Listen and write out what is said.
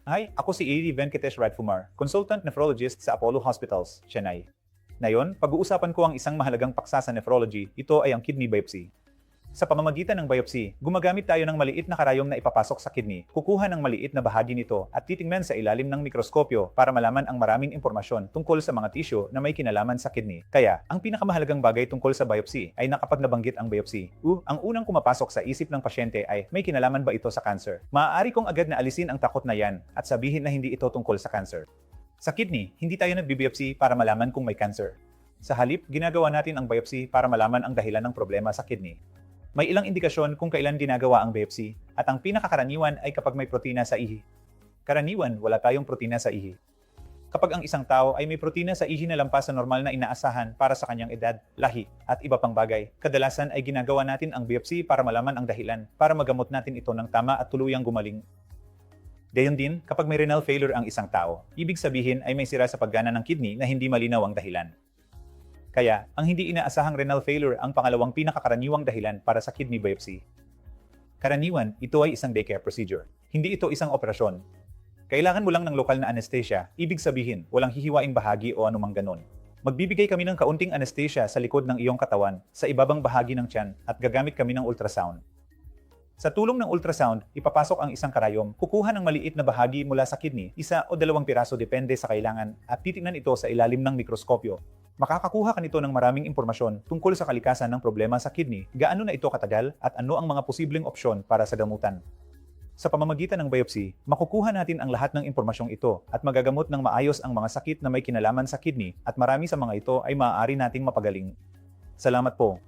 Hi, ako si A.D. Venkatesh Radfumar, consultant nephrologist sa Apollo Hospitals, Chennai. Ngayon, pag-uusapan ko ang isang mahalagang paksa sa nephrology, ito ay ang kidney biopsy. Sa pamamagitan ng biopsy, gumagamit tayo ng maliit na karayom na ipapasok sa kidney, kukuha ng maliit na bahagi nito at titingnan sa ilalim ng mikroskopyo para malaman ang maraming impormasyon tungkol sa mga tisyo na may kinalaman sa kidney. Kaya, ang pinakamahalagang bagay tungkol sa biopsy ay na kapag nabanggit ang biopsy, ang unang kumapasok sa isip ng pasyente ay may kinalaman ba ito sa cancer? Maaari kong agad na alisin ang takot na yan at sabihin na hindi ito tungkol sa cancer. Sa kidney, hindi tayo nagbibiopsy para malaman kung may cancer. Sa halip, ginagawa natin ang biopsy para malaman ang dahilan ng problema sa kidney. May ilang indikasyon kung kailan ginagawa ang biopsy at ang pinakakaraniwan ay kapag may protina sa ihi. Karaniwan, wala tayong protina sa ihi. Kapag ang isang tao ay may protina sa ihi na lampas sa normal na inaasahan para sa kanyang edad, lahi, at iba pang bagay, kadalasan ay ginagawa natin ang biopsy para malaman ang dahilan, para magamot natin ito ng tama at tuluyang gumaling. Gayon din, kapag may renal failure ang isang tao, ibig sabihin ay may sira sa paggana ng kidney na hindi malinaw ang dahilan. Kaya, ang hindi inaasahang renal failure ang pangalawang pinakakaraniwang dahilan para sa kidney biopsy. Karaniwan, ito ay isang daycare procedure. Hindi ito isang operasyon. Kailangan mo lang ng lokal na anesthesia, ibig sabihin, walang hihiwaing bahagi o anumang ganon. Magbibigay kami ng kaunting anesthesia sa likod ng iyong katawan, sa ibabang bahagi ng tiyan, at gagamit kami ng ultrasound. Sa tulong ng ultrasound, ipapasok ang isang karayom, kukuha ng maliit na bahagi mula sa kidney, 1 o 2 piraso depende sa kailangan, at titingnan ito sa ilalim ng mikroskopyo. Makakakuha ka nito ng maraming impormasyon tungkol sa kalikasan ng problema sa kidney, gaano na ito katagal, at ano ang mga posibleng opsyon para sa gamutan. Sa pamamagitan ng biopsy, makukuha natin ang lahat ng impormasyong ito at magagamot ng maayos ang mga sakit na may kinalaman sa kidney at marami sa mga ito ay maaari nating mapagaling. Salamat po.